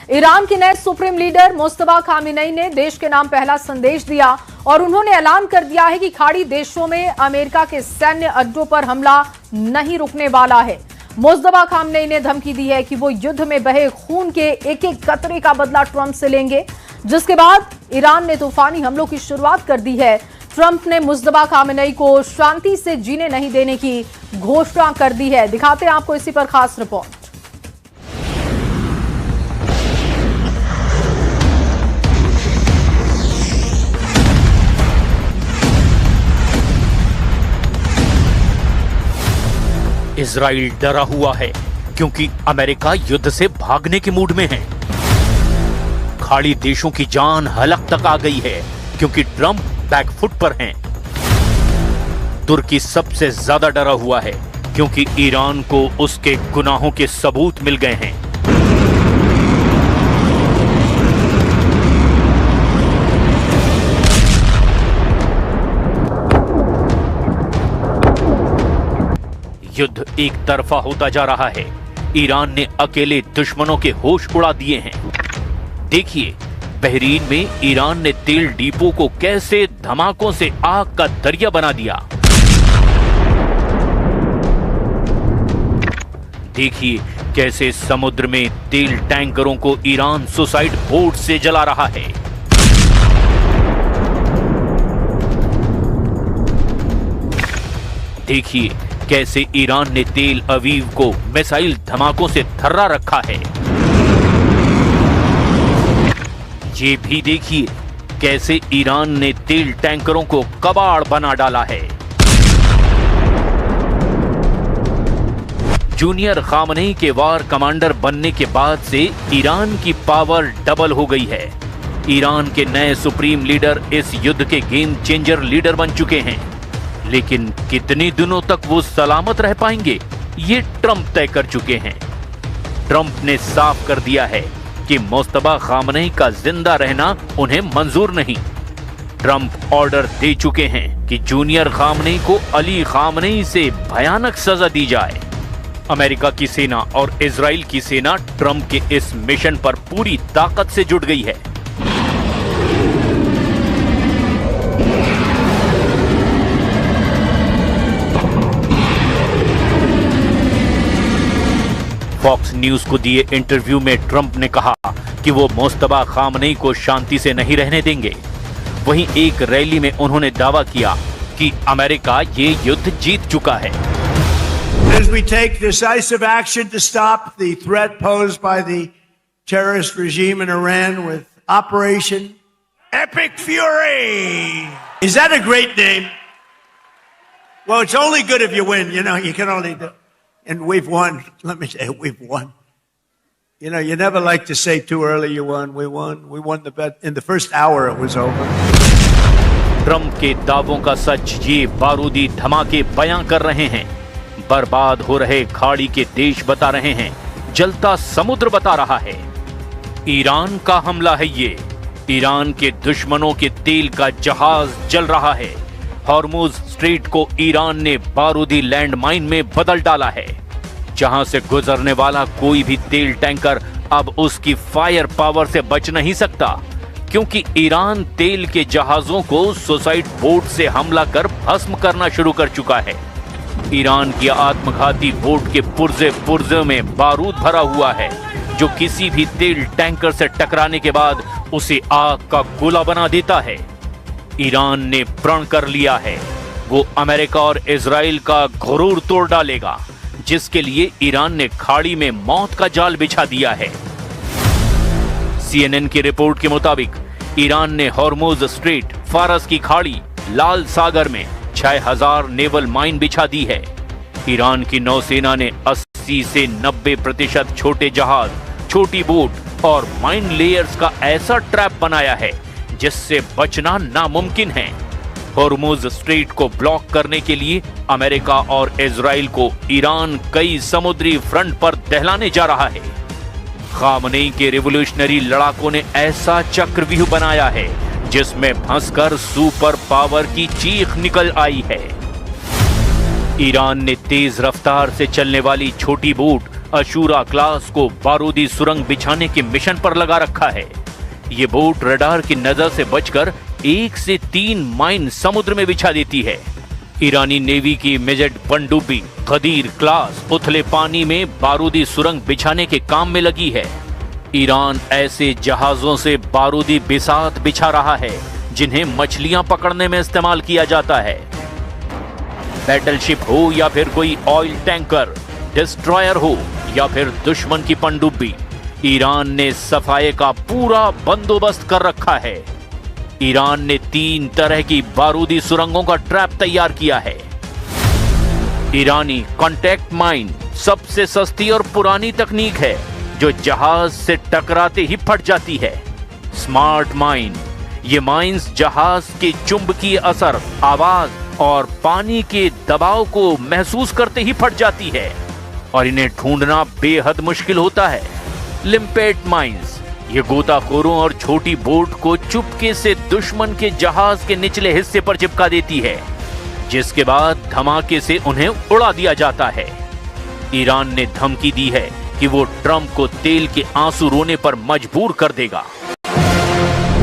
Iran के नए supreme leader Mustafa Khamenei ने देश के नाम पहला संदेश दिया और उन्होंने ऐलान कर दिया है कि खाड़ी देशों में अमेरिका के सैन्य अड्डों पर हमला नहीं रुकने वाला है। मुस्तफा खामेनेई ने धमकी दी है कि वो युद्ध में बहे खून के एक एक कतरे का बदला ट्रंप से लेंगे, जिसके बाद ईरान ने तूफानी हमलों की शुरुआत कर दी है। ट्रंप ने मुस्तफा खामेनेई को शांति से जीने नहीं देने की घोषणा कर दी है। दिखाते हैं आपको इसी पर खास रिपोर्ट। इजराइल डरा हुआ है क्योंकि अमेरिका युद्ध से भागने के मूड में है। खाड़ी देशों की जान हलक तक आ गई है क्योंकि ट्रंप बैकफुट पर हैं। तुर्की सबसे ज्यादा डरा हुआ है क्योंकि ईरान को उसके गुनाहों के सबूत मिल गए हैं। युद्ध एक तरफा होता जा रहा है। ईरान ने अकेले दुश्मनों के होश उड़ा दिए हैं। देखिए, बहरीन में ईरान ने तेल डिपो को कैसे धमाकों से आग का दरिया बना दिया। देखिए कैसे समुद्र में तेल टैंकरों को ईरान सुसाइड बोट से जला रहा है। देखिए कैसे ईरान ने तेल अवीव को मिसाइल धमाकों से थर्रा रखा है। ये भी देखिए कैसे ईरान ने तेल टैंकरों को कबाड़ बना डाला है। जूनियर खामनेई के वार कमांडर बनने के बाद से ईरान की पावर डबल हो गई है। ईरान के नए सुप्रीम लीडर इस युद्ध के गेम चेंजर लीडर बन चुके हैं, लेकिन कितने दिनों तक वो सलामत रह पाएंगे ये ट्रंप तय कर चुके हैं। ट्रंप ने साफ कर दिया है कि मुस्तफा खामनेई का जिंदा रहना उन्हें मंजूर नहीं। ट्रंप ऑर्डर दे चुके हैं कि जूनियर खामनेई को अली खामनेई से भयानक सजा दी जाए। अमेरिका की सेना और इजराइल की सेना ट्रंप के इस मिशन पर पूरी ताकत से जुट गई है। फॉक्स न्यूज को दिए इंटरव्यू में ट्रंप ने कहा कि वो मुस्तफा खामनेई को शांति से नहीं रहने देंगे। वहीं एक रैली में उन्होंने दावा किया कि अमेरिका ये युद्ध जीत चुका है। As we take decisive action to stop the threat posed by the terrorist regime in Iran with Operation Epic Fury. Is that a great name? Well, it's only good if you win. You know, you can only do. And we've won. Let me say, we've won. You know, you never like to say too early you won. We won. We won the bet. In the first hour, it was over. Trump के दावों का सच ये बारूदी धमाके बयां कर रहे हैं। बर्बाद हो रहे खाड़ी के देश बता रहे हैं, जलता समुद्र बता रहा है। ईरान का हमला है ये। ईरान के दुश्मनों के तेल का जहाज जल रहा है। हॉर्मुज स्ट्रेट को ईरान ने बारूदी लैंडमाइन में बदल डाला है, जहां से गुजरने वाला कोई भी तेल टैंकर अब उसकी फायर पावर से बच नहीं सकता, क्योंकि ईरान तेल के जहाजों को सुसाइड बोट से हमला कर भस्म करना शुरू कर चुका है। ईरान की आत्मघाती बोट के पुर्जे में बारूद भरा हुआ है, जो किसी भी तेल टैंकर से टकराने के बाद उसे आग का गोला बना देता है। ईरान ने प्रण कर लिया है वो अमेरिका और इजराइल का गुरूर तोड़ डालेगा, जिसके लिए ईरान ने खाड़ी में मौत का जाल बिछा दिया है। CNN की रिपोर्ट के मुताबिक ईरान ने हॉर्मुज स्ट्रेट, फारस की खाड़ी, लाल सागर में 6000 नेवल माइन बिछा दी है। ईरान की नौसेना ने 80 से 90% छोटे जहाज, छोटी बोट और माइन लेयर्स का ऐसा ट्रैप बनाया है जिससे बचना नामुमकिन है। हॉर्मुज स्ट्रेट को ब्लॉक करने के लिए अमेरिका और इजराइल को ईरान कई समुद्री फ्रंट पर दहलाने जा रहा है। खामनेई के रिवोल्यूशनरी लड़ाकों ने ऐसा चक्रव्यूह बनाया है जिसमें फंसकर सुपर पावर की चीख निकल आई है। ईरान ने तेज रफ्तार से चलने वाली छोटी बोट अशूरा क्लास को बारूदी सुरंग बिछाने के मिशन पर लगा रखा है। ये बोट रडार की नजर से बचकर 1 से 3 माइन समुद्र में बिछा देती है। ईरानी नेवी की मेजर पनडुब्बी गदीर क्लास उथले पानी में बारूदी सुरंग बिछाने के काम में लगी है। ईरान ऐसे जहाजों से बारूदी बिसात बिछा रहा है जिन्हें मछलियां पकड़ने में इस्तेमाल किया जाता है। बैटलशिप हो या फिर कोई ऑयल टैंकर, डिस्ट्रॉयर हो या फिर दुश्मन की पनडुब्बी, ईरान ने सफाई का पूरा बंदोबस्त कर रखा है। ईरान ने 3 तरह की बारूदी सुरंगों का ट्रैप तैयार किया है। ईरानी कॉन्टैक्ट माइन सबसे सस्ती और पुरानी तकनीक है जो जहाज से टकराते ही फट जाती है। स्मार्ट माइन, ये माइंस जहाज के चुंबकीय असर, आवाज और पानी के दबाव को महसूस करते ही फट जाती है और इन्हें ढूंढना बेहद मुश्किल होता है। लिम्पेट माइंस, ये गोताखोरों और छोटी बोट को चुपके से दुश्मन के जहाज के निचले हिस्से पर चिपका देती है, जिसके बाद धमाके से उन्हें उड़ा दिया जाता है। ईरान ने धमकी दी है कि वो ट्रंप को तेल के आंसू रोने पर मजबूर कर देगा।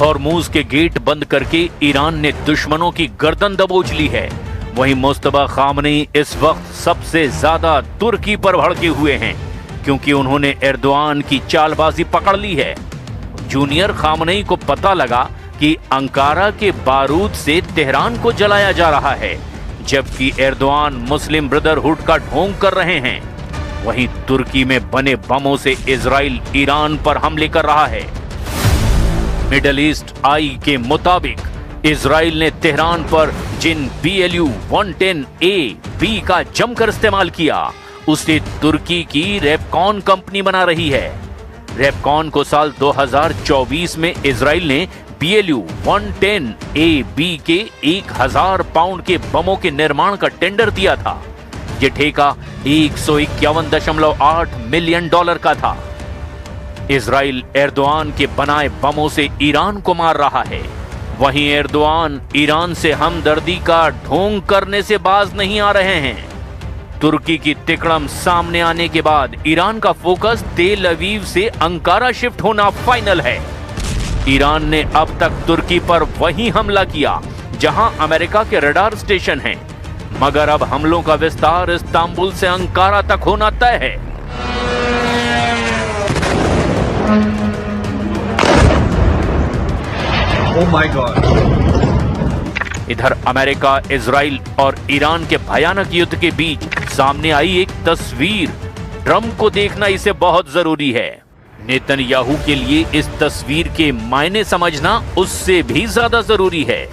हॉर्मुज के गेट बंद करके ईरान ने दुश्मनों की गर्दन दबोच ली है। वहीं मुस्तफा खामनेई इस वक्त सबसे ज्यादा तुर्की पर भड़के हुए हैं क्योंकि उन्होंने एर्दोआन की चालबाजी पकड़ ली है। जूनियर खामनेई को पता लगा कि अंकारा के बारूद से तेहरान को जलाया जा रहा है, जबकि एर्दोआन मुस्लिम ब्रदरहुड का ढोंग कर रहे हैं। वहीं तुर्की में बने बमों से इजराइल ईरान पर हमले कर रहा है। मिडल ईस्ट आई के मुताबिक इजराइल ने तेहरान पर जिन BLU-110A-B का जमकर इस्तेमाल किया उसे तुर्की की रेपकॉन कंपनी बना रही है। रेपकॉन को साल 2024 में इजराइल ने BLU-110A-B के 1000 पाउंड के बमों के निर्माण का टेंडर दिया था। ये ठेका $151.8 मिलियन का था। इजराइल एर्दोआन के बनाए बमों से ईरान को मार रहा है। वहीं एर्दोआन ईरान से हमदर्दी का ढोंग करने से बाज नहीं आ रहे हैं। तुर्की की तिकड़म सामने आने के बाद ईरान का फोकस तेल अवीव से अंकारा शिफ्ट होना फाइनल है। ईरान ने अब तक तुर्की पर वही हमला किया जहां अमेरिका के रडार स्टेशन हैं, मगर अब हमलों का विस्तार इस्तांबुल से अंकारा तक होना तय है। Oh my God! इधर अमेरिका, इजराइल और ईरान के भयानक युद्ध के बीच सामने आई एक तस्वीर। ट्रंप को देखना इसे बहुत जरूरी है। नेतन्याहू के लिए इस तस्वीर के मायने समझना उससे भी ज्यादा जरूरी है।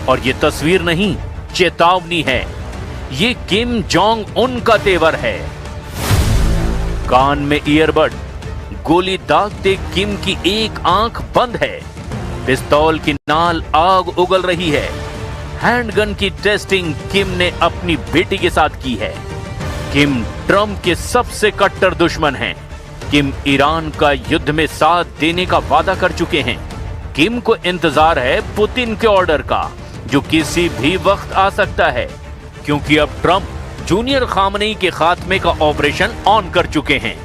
और ये तस्वीर नहीं, चेतावनी है। ये किम जोंग उन का तेवर है। कान में ईयरबड, गोली दागते किम की एक आंख बंद है। पिस्तौल की नाल आग उगल रही है। हैंडगन की टेस्टिंग किम ने अपनी बेटी के साथ की है। किम ट्रंप के सबसे कट्टर दुश्मन हैं। किम ईरान का युद्ध में साथ देने का वादा कर चुके हैं। किम को इंतजार है पुतिन के ऑर्डर का, जो किसी भी वक्त आ सकता है, क्योंकि अब ट्रंप जूनियर खामनेई के खात्मे का ऑपरेशन ऑन कर चुके हैं।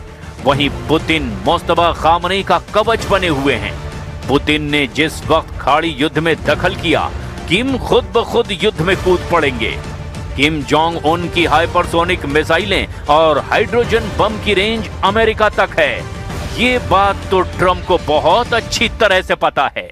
वहीं पुतिन मुस्तफा खामनेई का कवच बने हुए हैं। पुतिन ने जिस वक्त खाड़ी युद्ध में दखल किया, किम खुद ब खुद युद्ध में कूद पड़ेंगे। किम जोंग उन की हाइपरसोनिक मिसाइलें और हाइड्रोजन बम की रेंज अमेरिका तक है। ये बात तो ट्रंप को बहुत अच्छी तरह से पता है।